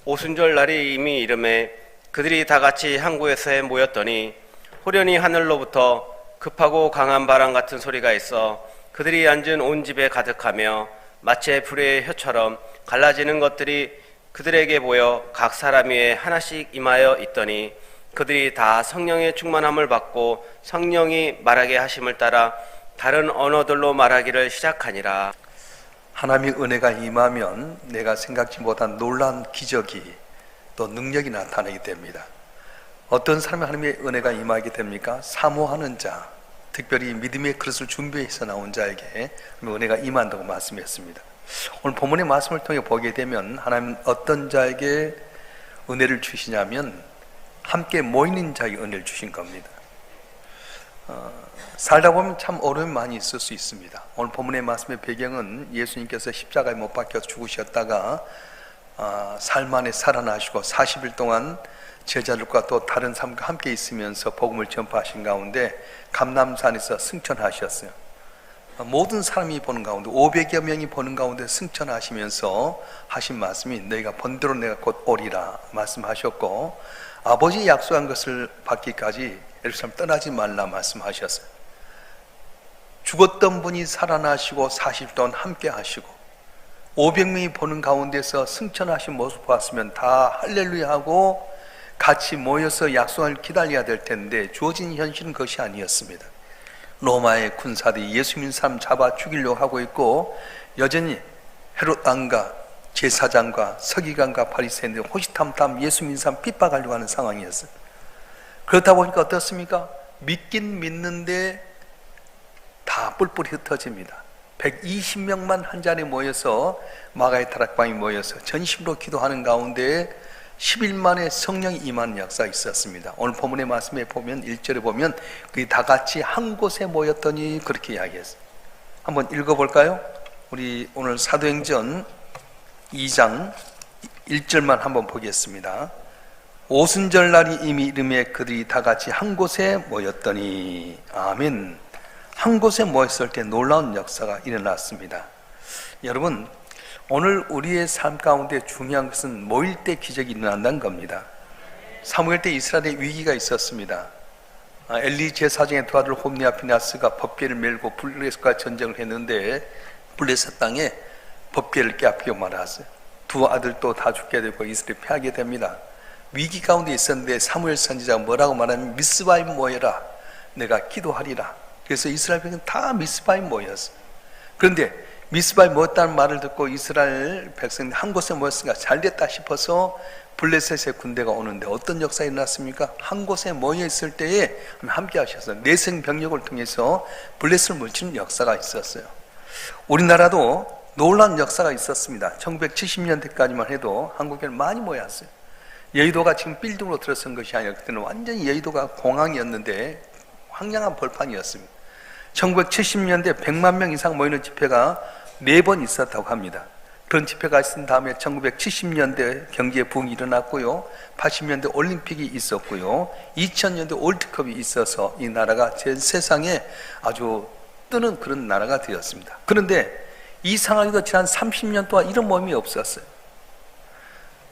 오순절 날이 이미 이름에 그들이 다 같이 한 곳에 모였더니 호련히 하늘로부터 급하고 강한 바람 같은 소리가 있어 그들이 앉은 온 집에 가득하며 마치 불의 혀처럼 갈라지는 것들이 그들에게 보여 각 사람 위에 하나씩 임하여 있더니 그들이 다 성령의 충만함을 받고 성령이 말하게 하심을 따라 다른 언어들로 말하기를 시작하니라. 하나님의 은혜가 임하면 내가 생각지 못한 놀라운 기적이 또 능력이 나타나게 됩니다. 어떤 사람이 하나님의 은혜가 임하게 됩니까? 사모하는 자, 특별히 믿음의 그릇을 준비해서 나온 자에게 은혜가 임한다고 말씀했습니다. 오늘 본문의 말씀을 통해 보게 되면 하나님은 어떤 자에게 은혜를 주시냐면 함께 모이는 자에게 은혜를 주신 겁니다. 살다 보면 참 어려움이 많이 있을 수 있습니다. 오늘 본문의 말씀의 배경은 예수님께서 십자가에 못 박혀 죽으셨다가 삶 안에 살아나시고 40일 동안 제자들과 또 다른 사람과 함께 있으면서 복음을 전파하신 가운데 감람산에서 승천하셨어요. 모든 사람이 보는 가운데 500여 명이 보는 가운데 승천하시면서 하신 말씀이 너희가 본대로 내가 곧 오리라 말씀하셨고, 아버지 약속한 것을 받기까지 예루살렘 떠나지 말라 말씀하셨어요. 죽었던 분이 살아나시고 40일 동안 함께 하시고 500명이 보는 가운데서 승천하신 모습 봤으면 다 할렐루야 하고 같이 모여서 약속을 기다려야 될 텐데 주어진 현실은 그것이 아니었습니다. 로마의 군사들이 예수 믿는 사람 잡아 죽이려고 하고 있고 여전히 헤롯 왕과 제사장과 서기관과 바리새인들이 호시탐탐 예수 믿는 사람 핍박하려고 하는 상황이었어요. 그렇다 보니까 어떻습니까? 믿긴 믿는데 다 뿔뿔이 흩어집니다. 120명만 한 자리에 모여서 마가의 다락방에 모여서 전심으로 기도하는 가운데 10일 만에 성령이 임하는 역사가 있었습니다. 오늘 본문의 말씀에 보면 1절에 보면 그게 다 같이 한 곳에 모였더니 그렇게 이야기했어요. 한번 읽어볼까요? 우리 오늘 사도행전 2장 1절만 한번 보겠습니다. 오순절 날이 이미 이름에 그들이 다 같이 한 곳에 모였더니 아멘. 한 곳에 모였을 때 놀라운 역사가 일어났습니다. 여러분, 오늘 우리의 삶 가운데 중요한 것은 모일 때 기적이 일어난다는 겁니다. 사무엘 때 이스라엘에 위기가 있었습니다. 엘리 제사장의 두 아들 홈니와 피나스가 법궤를 메고 블레셋과 전쟁을 했는데 블레셋 땅에 법궤를 깨앗기고 말았어요. 두 아들도 다 죽게 되고 이스라엘이 패하게 됩니다. 위기 가운데 있었는데 사무엘 선지자가 뭐라고 말하면 미스바에 모여라, 내가 기도하리라. 그래서 이스라엘 백성은 다 미스바에 모였어요. 그런데 미스바에 모였다는 말을 듣고 이스라엘 백성들이 한 곳에 모였으니까 잘됐다 싶어서 블레셋의 군대가 오는데 어떤 역사가 일어났습니까? 한 곳에 모여 있을 때에 함께 하셔서 내성 병력을 통해서 블레셋을 물치는 역사가 있었어요. 우리나라도 놀라운 역사가 있었습니다. 1970년대까지만 해도 한국에는 많이 모였어요. 여의도가 지금 빌딩으로 들어선 것이 아니라 그때는 완전히 여의도가 공항이었는데 황량한 벌판이었습니다. 1970년대 100만 명 이상 모이는 집회가 4번 있었다고 합니다. 그런 집회가 있은 다음에 1970년대 경기의 부흥이 일어났고요, 80년대 올림픽이 있었고요, 2000년대 월드컵이 있어서 이 나라가 전 세상에 아주 뜨는 그런 나라가 되었습니다. 그런데 이 상황에도 지난 30년 동안 이런 모임이 없었어요.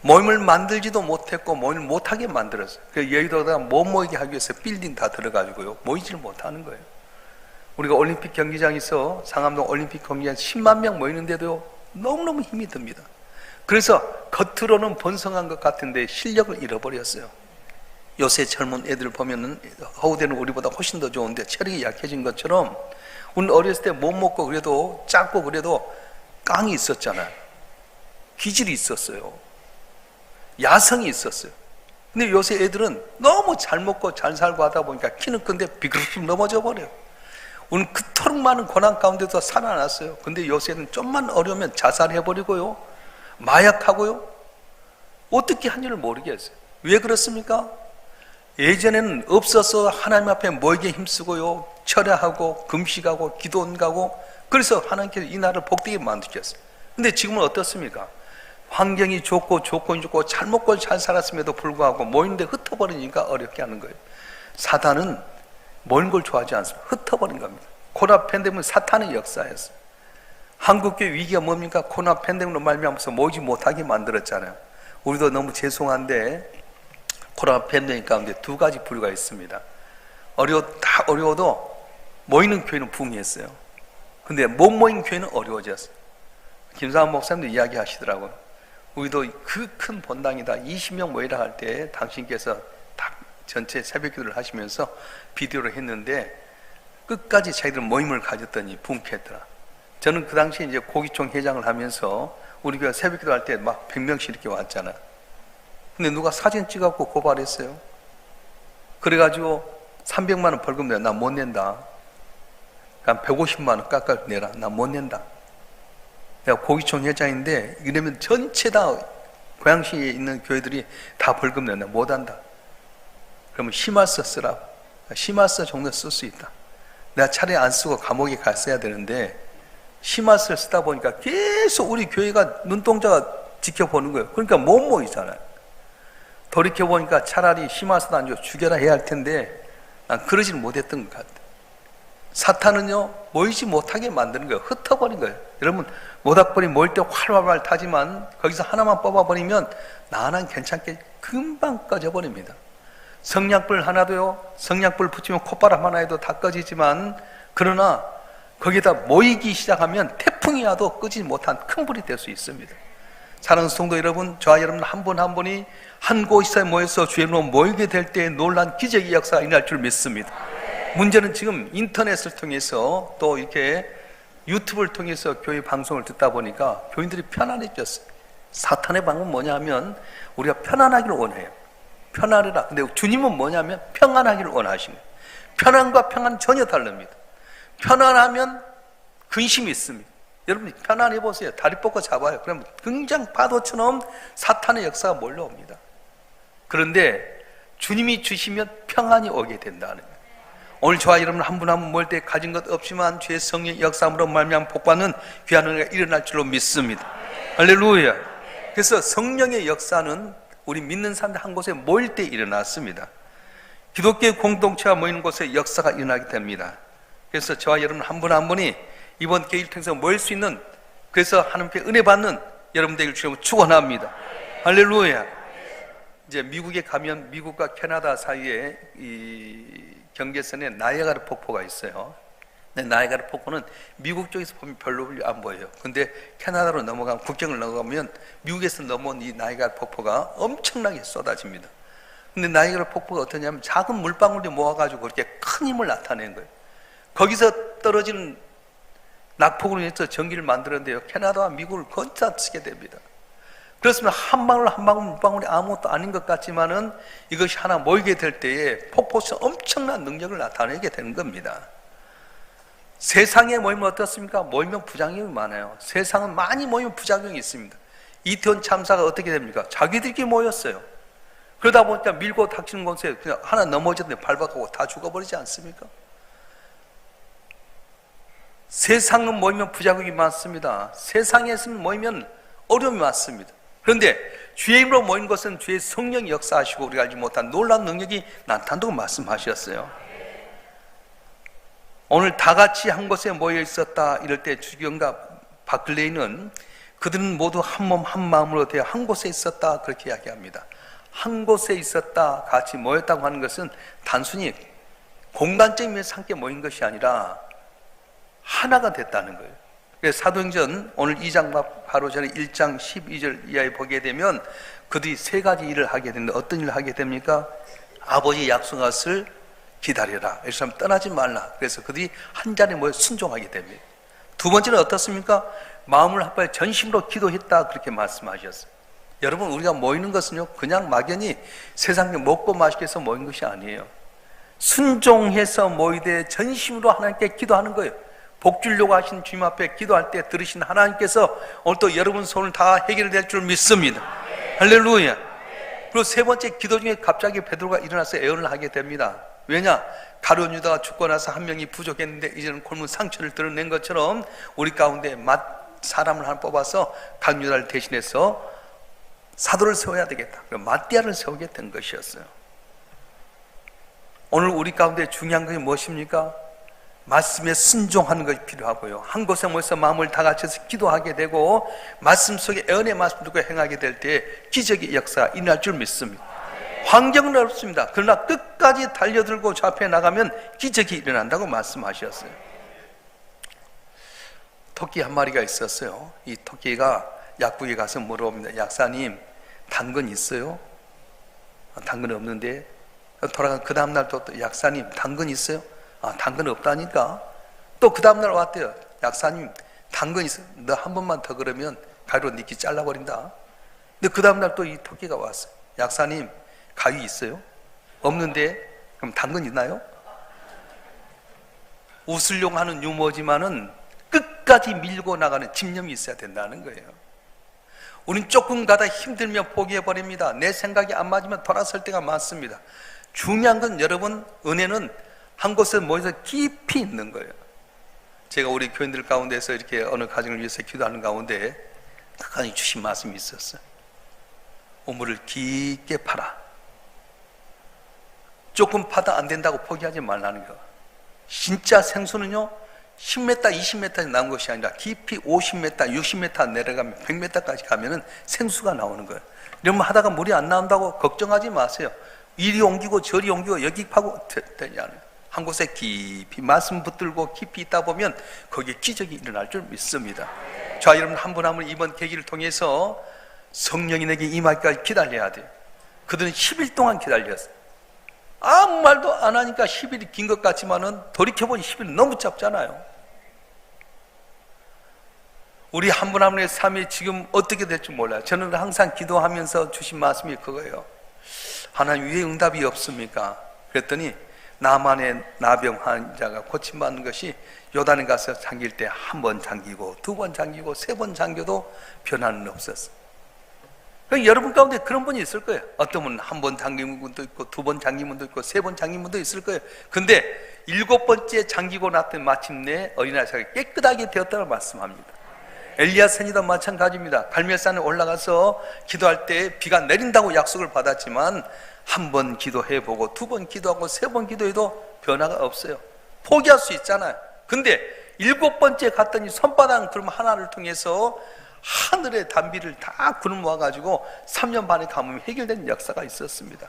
모임을 만들지도 못했고 모임을 못하게 만들었어요. 그래서 여의도가 못 모이게 하기 위해서 빌딩 다 들어가지고요 모이지를 못하는 거예요. 우리가 올림픽 경기장에서 상암동 올림픽 경기장 10만 명 모이는데도 너무너무 힘이 듭니다. 그래서 겉으로는 번성한 것 같은데 실력을 잃어버렸어요. 요새 젊은 애들 보면은 허우대는 우리보다 훨씬 더 좋은데 체력이 약해진 것처럼 우리 어렸을 때 못 먹고 그래도 작고 그래도 깡이 있었잖아요. 기질이 있었어요. 야성이 있었어요. 근데 요새 애들은 너무 잘 먹고 잘 살고 하다 보니까 키는 큰데 비그럽게 넘어져 버려요. 우리는 그토록 많은 고난 가운데서 살아났어요. 근데 요새는 좀만 어려우면 자살해버리고요, 마약하고요, 어떻게 하는지를 모르겠어요. 왜 그렇습니까? 예전에는 없어서 하나님 앞에 모이게 힘쓰고요, 철야하고 금식하고 기도 가고, 그래서 하나님께서 이 나라를 복되게 만드셨어요. 근데 지금은 어떻습니까? 환경이 좋고 조건이 좋고 잘 먹고 잘 살았음에도 불구하고 모이는데 흩어버리니까 어렵게 하는 거예요. 사단은 모이는 걸 좋아하지 않습니다. 흩어버린 겁니다. 코로나 팬데믹은 사탄의 역사였어요. 한국교회 위기가 뭡니까? 코로나 팬데믹으로 말미암아서 모이지 못하게 만들었잖아요. 우리도 너무 죄송한데 코로나 팬데믹 가운데 두 가지 부류가 있습니다. 다 어려워도 모이는 교회는 붕이했어요. 근데 못 모인 교회는 어려워졌어요. 김상환 목사님도 이야기하시더라고요. 우리도 그 큰 본당이다 20명 모이라 할 때 당신께서 딱 전체 새벽 기도를 하시면서 비디오를 했는데 끝까지 자기들 모임을 가졌더니 붕괴했더라. 저는 그 당시에 이제 고기총 회장을 하면서 우리 교회 새벽 기도 할 때 막 100명씩 이렇게 왔잖아. 근데 누가 사진 찍어갖고 고발했어요. 그래가지고 300만 원 벌금 내라. 나 못 낸다. 한 150만 원 깎아내라. 나 못 낸다. 내가 고기총 회장인데 이러면 전체 다 고양시에 있는 교회들이 다 벌금 내라. 못한다. 그러면 심할서 쓰라. 심할서 정도 쓸 수 있다. 내가 차라리 안 쓰고 감옥에 갔어야 되는데 심할서를 쓰다 보니까 계속 우리 교회가 눈동자가 지켜보는 거예요. 그러니까 못 모이잖아요. 돌이켜보니까 차라리 심할서도 안 주고 죽여라 해야 할 텐데 난 그러지는 못했던 것 같아요. 사탄은요 모이지 못하게 만드는 거예요. 흩어버린 거예요. 여러분 모닥불이 모일 때 활활활 타지만 거기서 하나만 뽑아버리면 나 하나는 괜찮게 금방 꺼져버립니다. 성냥불 하나도요 성냥불 붙이면 콧바람 하나 해도 다 꺼지지만 그러나 거기다 모이기 시작하면 태풍이 와도 끄지 못한 큰 불이 될 수 있습니다. 사랑하는 성도 여러분, 저와 여러분 한 분 한 분이 한 곳에 모여서 주의 이름으로 모이게 될 때 놀란 기적의 역사가 일어날 줄 믿습니다. 문제는 지금 인터넷을 통해서 또 이렇게 유튜브를 통해서 교회 방송을 듣다 보니까 교인들이 편안해졌어요. 사탄의 방법은 뭐냐 하면 우리가 편안하기를 원해요. 편안해라. 근데 주님은 뭐냐면 평안하기를 원하시는 거예요. 편안과 평안 전혀 다릅니다. 편안하면 근심이 있습니다. 여러분 편안해 보세요. 다리 뻗고 잡아요. 그러면 굉장히 파도처럼 사탄의 역사가 몰려옵니다. 그런데 주님이 주시면 평안이 오게 된다는 거예요. 오늘 저와 여러분 한 분 한 분 모일 때 가진 것 없지만 주의 성령 역사함으로 말미암아 복받는 귀한 은혜가 일어날 줄로 믿습니다. 할렐루야. 그래서 성령의 역사는 우리 믿는 사람들 한 곳에 모일 때 일어났습니다. 기독교 공동체가 모이는 곳에 역사가 일어나게 됩니다. 그래서 저와 여러분 한 분 한 분이 이번 계기를 통해서 모일 수 있는, 그래서 하나님께 은혜 받는 여러분 되길 주님으로 축원합니다. 할렐루야. 이제 미국에 가면 미국과 캐나다 사이에 이 경계선에 나이아가라 폭포가 있어요. 근데 나이아가라 폭포는 미국 쪽에서 보면 별로 안 보여요. 근데 캐나다로 넘어가면, 국경을 넘어가면 미국에서 넘어온 이 나이아가라 폭포가 엄청나게 쏟아집니다. 근데 나이아가라 폭포가 어떠냐면 작은 물방울이 모아가지고 그렇게 큰 힘을 나타내는 거예요. 거기서 떨어지는 낙폭으로 인해서 전기를 만들었는데요, 캐나다와 미국을 건져쓰게 됩니다. 그렇습니다. 한 방울 한 방울 물방울이 아무것도 아닌 것 같지만은 이것이 하나 모이게 될 때에 폭포처럼 엄청난 능력을 나타내게 되는 겁니다. 세상에 모이면 어떻습니까? 모이면 부작용이 많아요. 세상은 많이 모이면 부작용이 있습니다. 이태원 참사가 어떻게 됩니까? 자기들끼리 모였어요. 그러다 보니까 밀고 닥치는 곳에 그냥 하나 넘어졌는데 밟아가고 다 죽어버리지 않습니까? 세상은 모이면 부작용이 많습니다. 세상에서는 모이면 어려움이 많습니다. 그런데 주의 이름으로 모인 것은 주의 성령이 역사하시고 우리가 알지 못한 놀라운 능력이 나타난다고 말씀하셨어요. 오늘 다 같이 한 곳에 모여 있었다 이럴 때 주경과 바클레이는 그들은 모두 한 몸 한 마음으로 되어 한 곳에 있었다 그렇게 이야기합니다. 한 곳에 있었다, 같이 모였다고 하는 것은 단순히 공간적인 면에서 함께 모인 것이 아니라 하나가 됐다는 거예요. 그래서 사도행전 오늘 2장 바로 전에 1장 12절 이하에 보게 되면 그들이 세 가지 일을 하게 되는데 어떤 일을 하게 됩니까? 아버지 약속한 것을 기다려라. 그래서 떠나지 말라. 그래서 그들이 한 자리에 모여 순종하게 됩니다. 두 번째는 어떻습니까? 마음을 합하여 전심으로 기도했다 그렇게 말씀하셨어요. 여러분 우리가 모이는 것은요 그냥 막연히 세상에 먹고 마시기 위해서 모인 것이 아니에요. 순종해서 모이되 전심으로 하나님께 기도하는 거예요. 복 주려고 하신 주님 앞에 기도할 때 들으신 하나님께서 오늘 또 여러분 손을 다 해결될 줄 믿습니다. 할렐루야. 그리고 세 번째 기도 중에 갑자기 베드로가 일어나서 애언을 하게 됩니다. 왜냐? 가룟 유다가 죽고 나서 한 명이 부족했는데 이제는 굶은 상처를 드러낸 것처럼 우리 가운데 사람을 하나 뽑아서 가룟 유다를 대신해서 사도를 세워야 되겠다. 마띠아를 세우게 된 것이었어요. 오늘 우리 가운데 중요한 것이 무엇입니까? 말씀에 순종하는 것이 필요하고요. 한 곳에 모여서 마음을 다 같이서 기도하게 되고 말씀 속에 애언의 말씀 듣고 행하게 될 때 기적의 역사가 일어날 줄 믿습니다. 환경은 어렵습니다. 그러나 끝까지 달려들고 저 앞에 나가면 기적이 일어난다고 말씀하셨어요. 토끼 한 마리가 있었어요. 이 토끼가 약국에 가서 물어봅니다. 약사님, 당근 있어요? 당근 없는데. 돌아간 그 다음날 또 약사님, 당근 있어요? 당근 없다니까. 또 그 다음날 왔대요. 약사님, 당근 있어요? 너 한 번만 더 그러면 가위로 네 귀 잘라버린다. 근데 그 다음날 또 이 토끼가 왔어요. 약사님, 가위 있어요? 없는데. 그럼 당근 있나요? 웃으려고 하는 유머지만은 끝까지 밀고 나가는 집념이 있어야 된다는 거예요. 우린 조금 가다 힘들면 포기해버립니다. 내 생각이 안 맞으면 돌아설 때가 많습니다. 중요한 건 여러분, 은혜는 한 곳에 모여서 깊이 있는 거예요. 제가 우리 교인들 가운데서 이렇게 어느 가정을 위해서 기도하는 가운데 하나님 주신 말씀이 있었어요. 우물을 깊게 파라. 조금 파다 안 된다고 포기하지 말라는 거. 진짜 생수는요 10m, 20m 나온 것이 아니라 깊이 50m, 60m 내려가면 100m까지 가면은 생수가 나오는 거예요. 이러면 하다가 물이 안 나온다고 걱정하지 마세요. 이리 옮기고 저리 옮기고 여기 파고 되잖아요. 한 곳에 깊이 말씀 붙들고 깊이 있다 보면 거기에 기적이 일어날 줄 믿습니다. 자, 여러분 한 분 한 분 이번 계기를 통해서 성령이 내게 임하기까지 기다려야 돼요. 그들은 10일 동안 기다렸어요. 아무 말도 안 하니까 10일이 긴 것 같지만은 돌이켜보니 10일은 너무 짧잖아요. 우리 한 분 한 분의 삶이 지금 어떻게 될지 몰라요. 저는 항상 기도하면서 주신 말씀이 그거예요. 하나님, 왜 응답이 없습니까? 그랬더니 나만의 나병 환자가 고침받는 것이 요단에 가서 잠길 때 한 번 잠기고 두 번 잠기고 세 번 잠겨도 변화는 없었어요. 여러분 가운데 그런 분이 있을 거예요. 어떤 분은 한 번 잠긴 분도 있고 두 번 잠긴 분도 있고 세 번 잠긴 분도 있을 거예요. 근데 7번째 잠기고 났더니 마침내 어린아이가 깨끗하게 되었다고 말씀합니다. 엘리야 선지도 마찬가지입니다. 갈멜산에 올라가서 기도할 때 비가 내린다고 약속을 받았지만 한 번 기도해보고 두 번 기도하고 세 번 기도해도 변화가 없어요. 포기할 수 있잖아요. 근데 7번째 갔더니 손바닥 구름 하나를 통해서 하늘의 단비를 다 구름 모아가지고 3년 반의 가뭄이 해결된 역사가 있었습니다.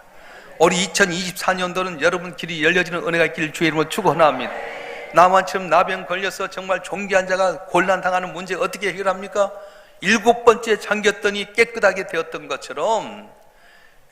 우리 2024년도는 여러분 길이 열려지는 은혜가 있기를 주의 이름으로 축원합니다. 나만처럼 나병 걸려서 정말 종기한 자가 곤란당하는 문제 어떻게 해결합니까? 7번째 잠겼더니 깨끗하게 되었던 것처럼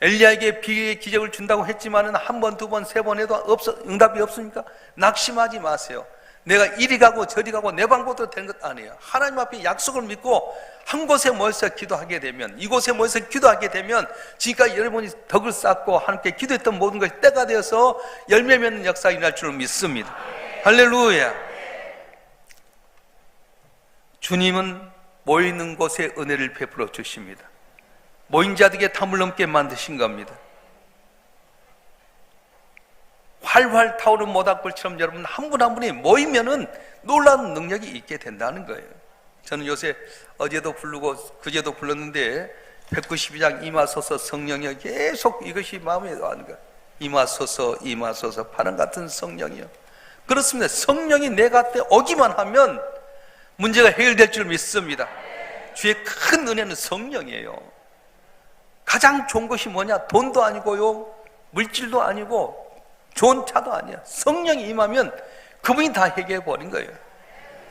엘리야에게 비의 기적을 준다고 했지만은 한 번, 두 번, 세 번 해도 응답이 없으니까 낙심하지 마세요. 내가 이리 가고 저리 가고 내 방법대로 되는 것 아니에요. 하나님 앞에 약속을 믿고 한 곳에 모여서 기도하게 되면, 이곳에 모여서 기도하게 되면 지금까지 여러분이 덕을 쌓고 함께 기도했던 모든 것이 때가 되어서 열매 맺는 역사가 일어날 줄을 믿습니다. 할렐루야. 주님은 모이는 곳에 은혜를 베풀어 주십니다. 모인 자들에게 탐을 넘게 만드신 겁니다. 활활 타오르는 모닥불처럼 여러분 한 분 한 분이 모이면은 놀라운 능력이 있게 된다는 거예요. 저는 요새 어제도 부르고 그제도 불렀는데 192장 임하소서 성령이여, 계속 이것이 마음에 와는 거예요. 임하소서 임하소서, 바람 같은 성령이여. 그렇습니다. 성령이 내 곁에 오기만 하면 문제가 해결될 줄 믿습니다. 주의 큰 은혜는 성령이에요. 가장 좋은 것이 뭐냐? 돈도 아니고요, 물질도 아니고 좋은 차도 아니야. 성령이 임하면 그분이 다 해결해 버린 거예요.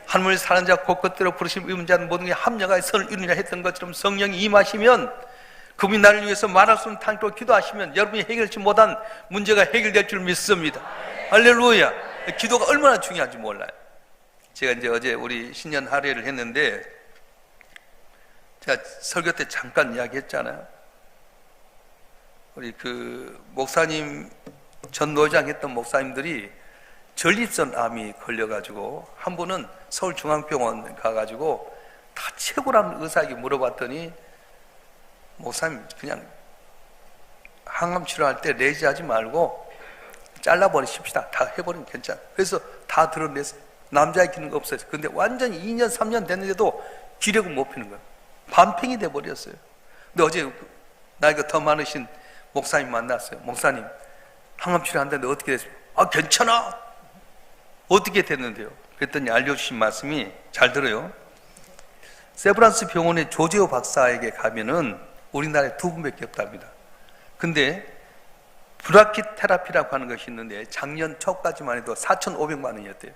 하늘을 사는 자 곳곳대로 부르심 입은 자는 모든 게 합력하여 선을 이루느냐 했던 것처럼 성령이 임하시면 그분이 나를 위해서 말할 수 없는 탄식으로 기도하시면 여러분이 해결치 못한 문제가 해결될 줄 믿습니다. 할렐루야. 기도가 얼마나 중요한지 몰라요. 제가 이제 어제 우리 신년 할애를 했는데 제가 설교 때 잠깐 이야기했잖아요. 우리 그 목사님 전노장 했던 목사님들이 전립선 암이 걸려가지고 한 분은 서울중앙병원 가가지고 다 최고라는 의사에게 물어봤더니 목사님 그냥 항암 치료할 때 레이저하지 말고 잘라버리십시다. 다 해버리면 괜찮아. 그래서 다 드러냈어요. 남자의 기능이 없어요. 근데 완전히 2년 3년 됐는데도 기력은 못 피는 거예요. 반팽이 돼버렸어요. 근데 어제 나이가 더 많으신 목사님 만났어요. 목사님 항암 치료한다는데 어떻게 됐어요? 아 괜찮아. 어떻게 됐는데요? 그랬더니 알려주신 말씀이, 잘 들어요. 세브란스 병원의 조재호 박사에게 가면은 우리나라에 2분밖에 없답니다. 근데 브라키 테라피라고 하는 것이 있는데 작년 초까지만 해도 4,500만 원이었대요.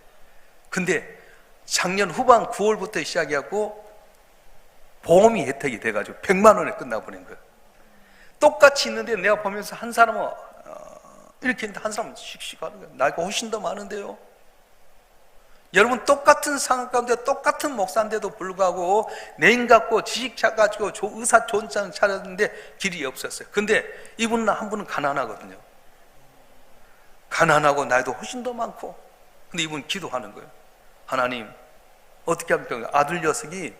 근데 작년 후반 9월부터 시작해갖고 보험이 혜택이 돼가지고 100만 원에 끝나버린 거예요. 똑같이 있는데 내가 보면서 한 사람은 이렇게 했는데 한 사람은 씩씩하는 거예요. 나이가 훨씬 더 많은데요. 여러분, 똑같은 상황 가운데 똑같은 목사인데도 불구하고 내인 갖고 지식 가지고 의사 좋은 장 차렸는데 길이 없었어요. 근데 이분은 한 분은 가난하거든요. 가난하고 나이도 훨씬 더 많고, 근데 이분은 기도하는 거예요. 하나님, 어떻게 합니까? 아들 녀석이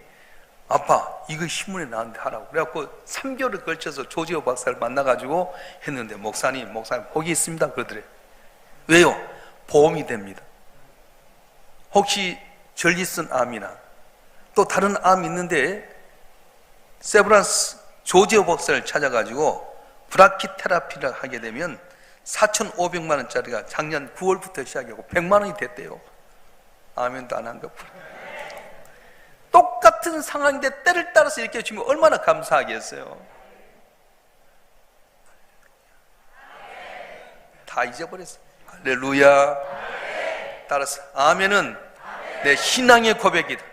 아빠 이거 신문에 나한테 하라고 그래갖고 3개월을 걸쳐서 조지호 박사를 만나가지고 했는데, 목사님 거기 있습니다 그러더래. 왜요? 보험이 됩니다. 혹시 전리슨 암이나 또 다른 암이 있는데 세브란스 조지호 박사를 찾아가지고 브라키 테라피를 하게 되면 4,500만 원짜리가 작년 9월부터 시작하고 100만 원이 됐대요. 아멘도 안 한 것뿐. 똑같은 상황인데 때를 따라서 이렇게 주면 얼마나 감사하겠어요. 다 잊어버렸어요. 할렐루야. 따라서 아멘은 내 신앙의 고백이다.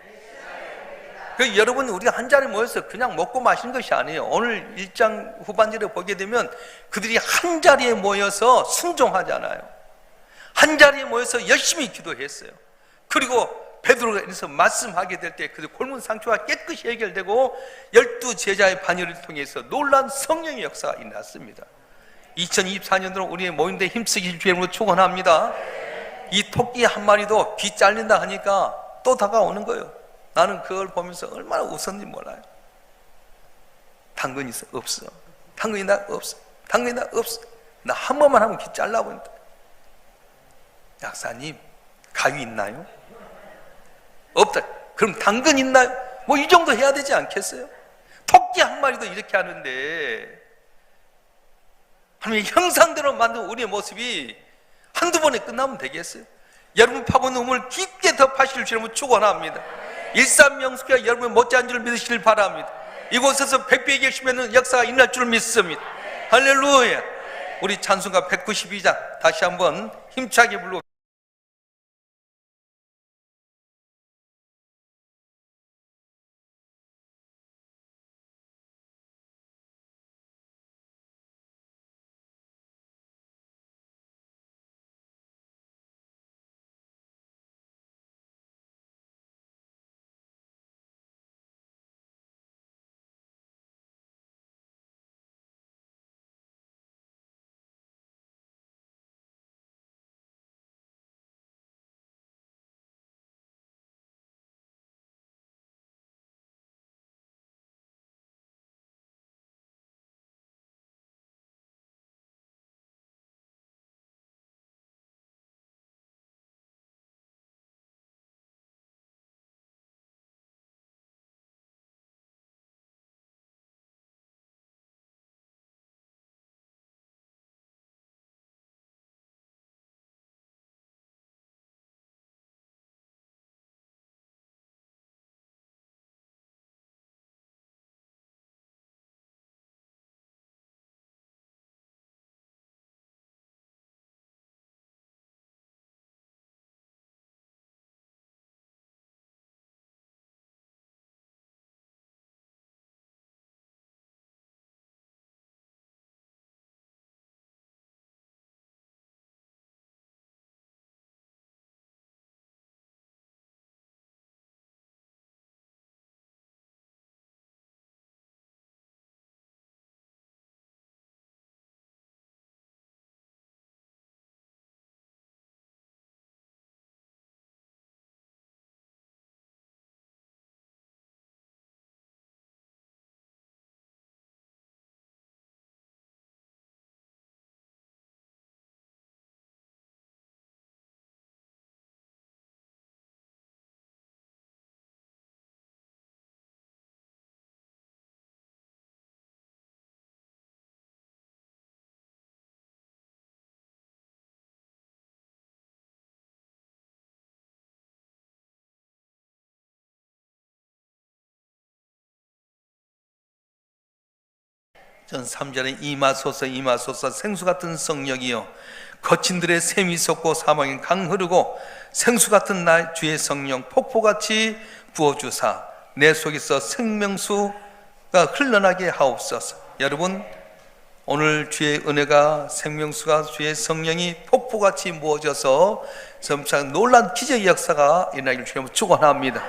여러분, 우리가 한 자리에 모여서 그냥 먹고 마시는 것이 아니에요. 오늘 1장 후반절에 보게 되면 그들이 한 자리에 모여서 순종하잖아요. 한 자리에 모여서 열심히 기도했어요. 그리고 베드로가 이래서 말씀하게 될 때 그 골문 상처가 깨끗이 해결되고 12제자의 반열을 통해서 놀라운 성령의 역사가 일어났습니다. 2024년도는 우리의 모임대 힘쓰기 주님으로 축원합니다. 이 토끼 한 마리도 귀 잘린다 하니까 또 다가오는 거예요. 나는 그걸 보면서 얼마나 웃었는지 몰라요. 당근이 있어? 없어. 당근이 나? 없어. 당근이 나? 없어. 나 한 번만 하면 귀 잘라버린다. 약사님, 가위 있나요? 없다. 그럼 당근 있나요? 뭐 이 정도 해야 되지 않겠어요? 토끼 한 마리도 이렇게 하는데 하나님의 형상대로 만든 우리의 모습이 한두 번에 끝나면 되겠어요? 여러분 파고는 우물 깊게 더 파실 주님을 축원합니다. 일삼명수가 여러분의 못지않은 줄 믿으시길 바랍니다. 이곳에서 백배에 계시면 역사가 일어날 줄 믿습니다. 할렐루야. 우리 찬송가 192장 다시 한번 힘차게 불러 전 3절에 임하소서 임하소서 생수 같은 성령이여 거친들의 샘이 솟고 사망의 강 흐르고 생수 같은 나 주의 성령 폭포같이 부어주사 내 속에서 생명수가 흘러나게 하옵소서. 여러분, 오늘 주의 은혜가 생명수가 주의 성령이 폭포같이 부어져서 점차 놀란 기적의 역사가 일어나기를 주님으로 축원합니다.